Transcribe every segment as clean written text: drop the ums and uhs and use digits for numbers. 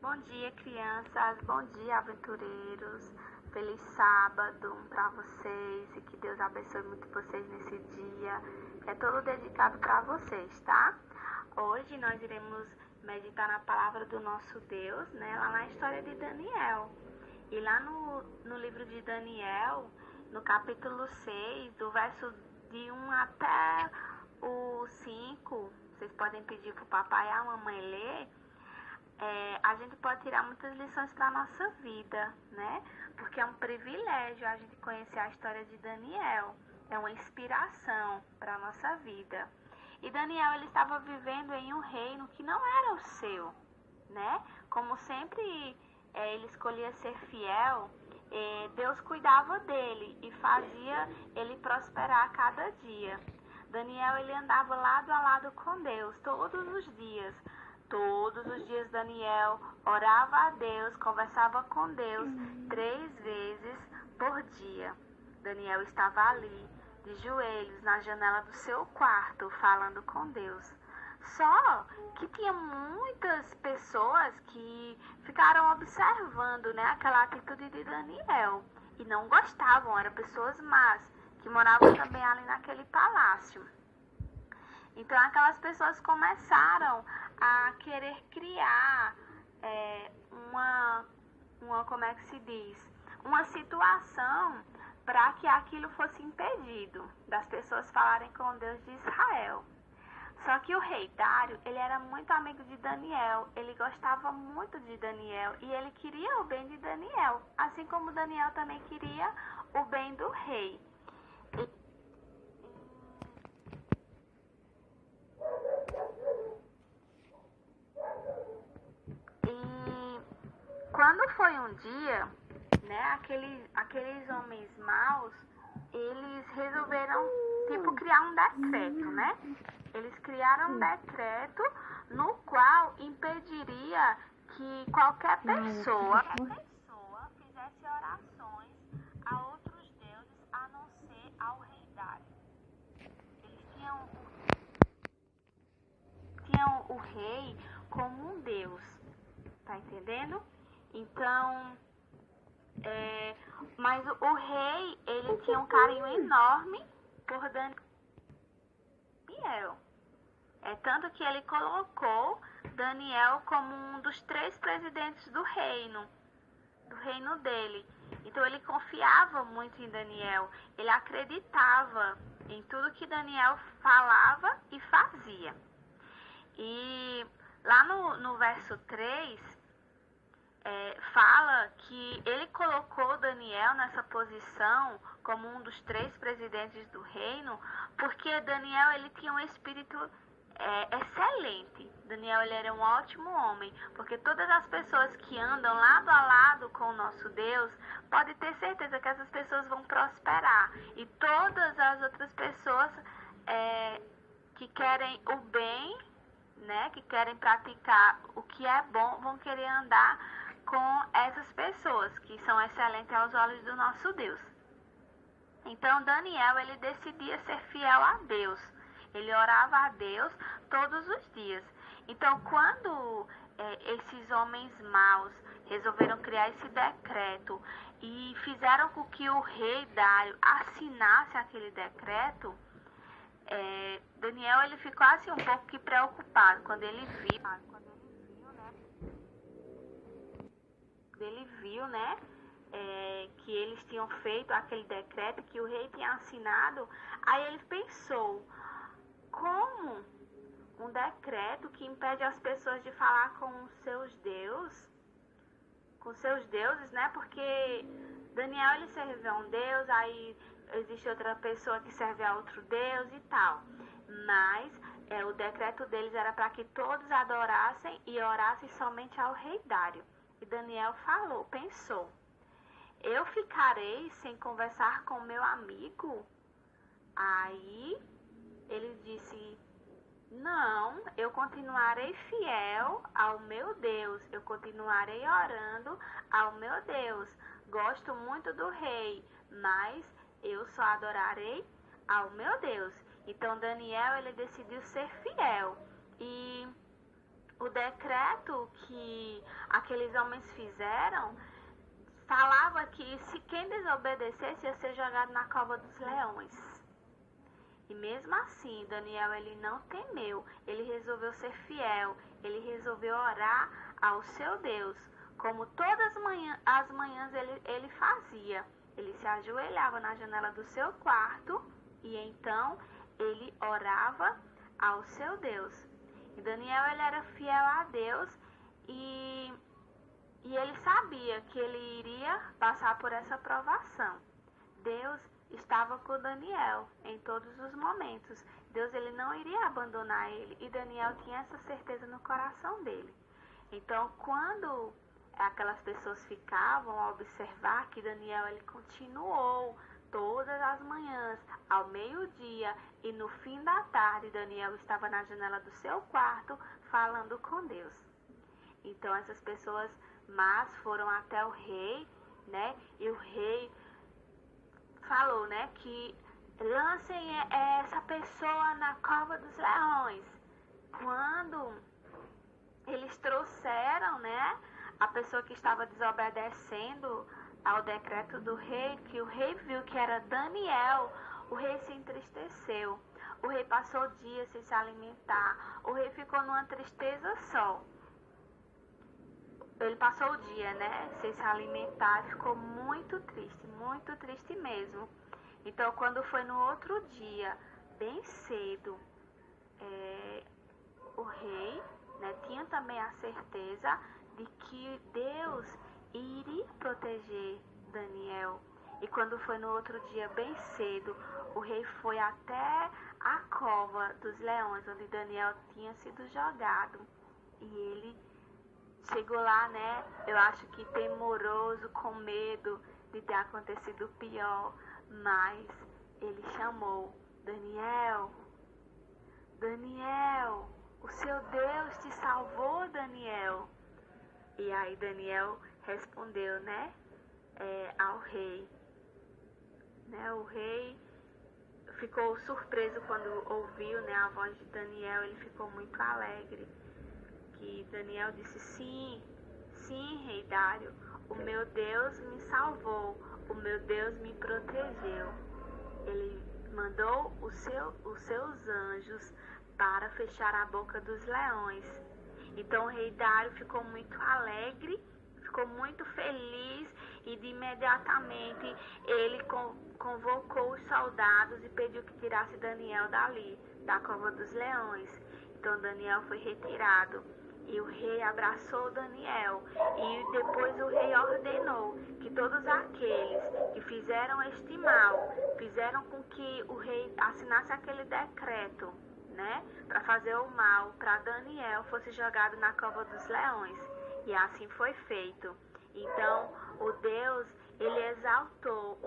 Bom dia, crianças. Bom dia, aventureiros. Feliz sábado para vocês e que Deus abençoe muito vocês nesse dia. É todo dedicado para vocês, tá? Hoje nós iremos meditar na palavra do nosso Deus, né? Lá na história de Daniel. E lá no livro de Daniel, no capítulo 6, do verso de 1 até o 5, vocês podem pedir para o papai e a mamãe ler. A gente pode tirar muitas lições para a nossa vida, né? Porque é um privilégio a gente conhecer a história de Daniel. É uma inspiração para a nossa vida. E Daniel, ele estava vivendo em um reino que não era o seu, né? Como sempre ele escolhia ser fiel, Deus cuidava dele e fazia ele prosperar a cada dia. Daniel, ele andava lado a lado com Deus todos os dias. Todos os dias Daniel orava a Deus, conversava com Deus 3 vezes por dia. Daniel estava ali, de joelhos, na janela do seu quarto, falando com Deus. Só que tinha muitas pessoas que ficaram observando, né, aquela atitude de Daniel e não gostavam, eram pessoas más, que moravam também ali naquele palácio. Então aquelas pessoas começaram a querer criar como é que se diz? Uma situação para que aquilo fosse impedido, das pessoas falarem com Deus de Israel. Só que o rei Dário, ele era muito amigo de Daniel, ele gostava muito de Daniel e ele queria o bem de Daniel, assim como Daniel também queria o bem do rei. Quando foi um dia, né, aqueles homens maus, eles resolveram, criar um decreto, né? Eles criaram um decreto no qual impediria que qualquer pessoa fizesse orações a outros deuses, a não ser ao rei Dário. Eles tinham o rei como um deus, tá entendendo? Então, mas o rei, ele tinha um carinho enorme por Daniel. Tanto que ele colocou Daniel como um dos 3 presidentes do reino dele. Então ele confiava muito em Daniel, ele acreditava em tudo que Daniel falava e fazia. E lá no verso 3, fala que ele colocou Daniel nessa posição como um dos 3 presidentes do reino, porque Daniel, ele tinha um espírito excelente. Daniel, ele era um ótimo homem, porque todas as pessoas que andam lado a lado com o nosso Deus, pode ter certeza que essas pessoas vão prosperar, e todas as outras pessoas que querem o bem, né, que querem praticar o que é bom, vão querer andar com essas pessoas que são excelentes aos olhos do nosso Deus. Então Daniel, ele decidia ser fiel a Deus. Ele orava a Deus todos os dias. Então quando esses homens maus resolveram criar esse decreto e fizeram com que o rei Dário assinasse aquele decreto, Daniel, ele ficou assim um pouco que preocupado quando ele viu, né, que eles tinham feito aquele decreto, que o rei tinha assinado. Aí ele pensou, como um decreto que impede as pessoas de falar com os seus deuses, né, porque Daniel, ele serve a um deus, aí existe outra pessoa que serve a outro deus e tal, mas o decreto deles era para que todos adorassem e orassem somente ao rei Dário. E Daniel pensou, eu ficarei sem conversar com meu amigo? Aí ele disse, não, eu continuarei fiel ao meu Deus, eu continuarei orando ao meu Deus. Gosto muito do rei, mas eu só adorarei ao meu Deus. Então Daniel, ele decidiu ser fiel. E o decreto que aqueles homens fizeram falava que se quem desobedecesse ia ser jogado na cova dos leões. E mesmo assim, Daniel ele não temeu, ele resolveu ser fiel, ele resolveu orar ao seu Deus, como todas as manhãs ele fazia. Ele se ajoelhava na janela do seu quarto e então ele orava ao seu Deus. E Daniel ele era fiel a Deus e ele sabia que ele iria passar por essa provação. Deus estava com Daniel em todos os momentos. Deus ele não iria abandonar ele e Daniel tinha essa certeza no coração dele. Então, quando aquelas pessoas ficavam a observar que Daniel ele continuou todas as manhãs, ao meio-dia e no fim da tarde, Daniel estava na janela do seu quarto falando com Deus. Então, essas pessoas más foram até o rei, né? E o rei falou, né, que lancem essa pessoa na cova dos leões. Quando eles trouxeram, né, a pessoa que estava desobedecendo ao decreto do rei, que o rei viu que era Daniel, o rei se entristeceu. O rei passou dias sem se alimentar. O rei ficou numa tristeza só. Ele passou o dia, né, sem se alimentar, ficou muito triste mesmo. Então, quando foi no outro dia, bem cedo, o rei, né, tinha também a certeza de que Deus iria proteger Daniel. E quando foi no outro dia, bem cedo, o rei foi até a cova dos leões, onde Daniel tinha sido jogado. E ele chegou lá, né, eu acho que temoroso, com medo de ter acontecido pior, mas ele chamou: Daniel, Daniel, o seu Deus te salvou, Daniel. E aí Daniel respondeu, né, ao rei. Né, o rei ficou surpreso quando ouviu, né, a voz de Daniel, ele ficou muito alegre. Que Daniel disse: sim, rei Dário, o meu Deus me salvou, o meu Deus me protegeu. Ele mandou os seus anjos para fechar a boca dos leões. Então o rei Dário ficou muito alegre, ficou muito feliz e de imediatamente ele convocou os soldados e pediu que tirasse Daniel dali, da cova dos leões. Então Daniel foi retirado. E o rei abraçou Daniel e depois o rei ordenou que todos aqueles que fizeram este mal, fizeram com que o rei assinasse aquele decreto, né, para fazer o mal para Daniel, fosse jogado na cova dos leões. E assim foi feito. Então o Deus, ele exaltou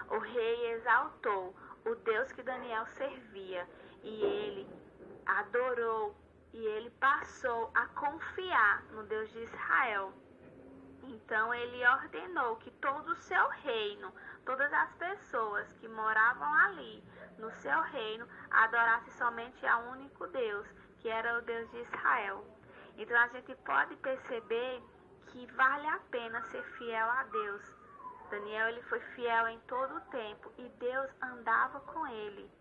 o rei exaltou o Deus que Daniel servia e ele adorou e ele passou a confiar no Deus de Israel. Então ele ordenou que todo o seu reino, todas as pessoas que moravam ali no seu reino, adorassem somente ao único Deus, que era o Deus de Israel. Então a gente pode perceber que vale a pena ser fiel a Deus. Daniel ele foi fiel em todo o tempo e Deus andava com ele.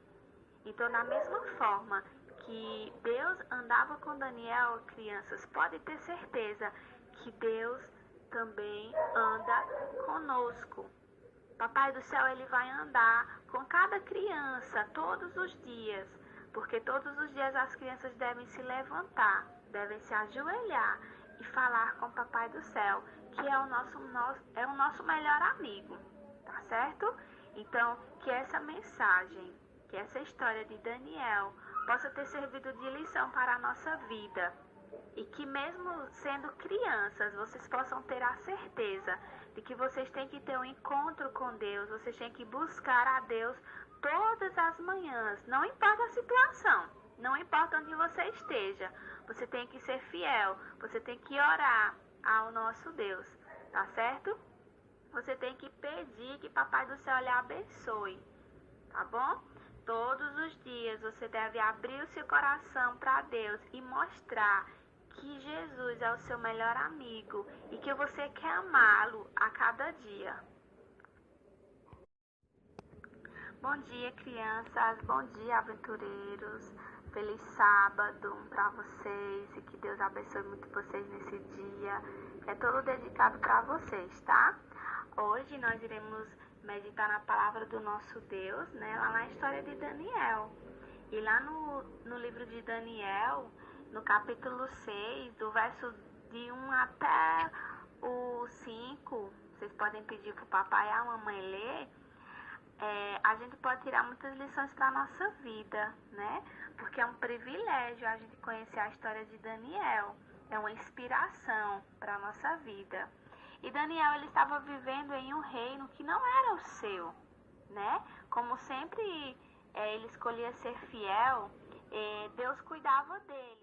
Então, da mesma forma que Deus andava com Daniel, crianças, pode ter certeza que Deus também anda conosco. Papai do céu, ele vai andar com cada criança todos os dias, porque todos os dias as crianças devem se levantar, devem se ajoelhar e falar com o Papai do céu, que é o nosso melhor amigo, tá certo? Então, que essa mensagem, que essa história de Daniel possa ter servido de lição para a nossa vida e que mesmo sendo crianças, vocês possam ter a certeza de que vocês têm que ter um encontro com Deus, vocês têm que buscar a Deus todas as manhãs, não importa a situação, não importa onde você esteja, você tem que ser fiel, você tem que orar ao nosso Deus, tá certo? Você tem que pedir que Papai do céu lhe abençoe, tá bom? Todos os dias você deve abrir o seu coração para Deus e mostrar que Jesus é o seu melhor amigo e que você quer amá-lo a cada dia. Bom dia, crianças. Bom dia, aventureiros. Feliz sábado para vocês e que Deus abençoe muito vocês nesse dia. É todo dedicado para vocês, tá? Hoje nós iremos meditar na palavra do nosso Deus, né? Lá na história de Daniel. E lá no livro de Daniel, no capítulo 6, do verso de 1 até o 5, vocês podem pedir para o papai e a mamãe ler, a gente pode tirar muitas lições para a nossa vida, né? Porque é um privilégio a gente conhecer a história de Daniel. É uma inspiração para a nossa vida. E Daniel, ele estava vivendo em um reino que não era o seu, né? Como sempre ele escolhia ser fiel, Deus cuidava dele.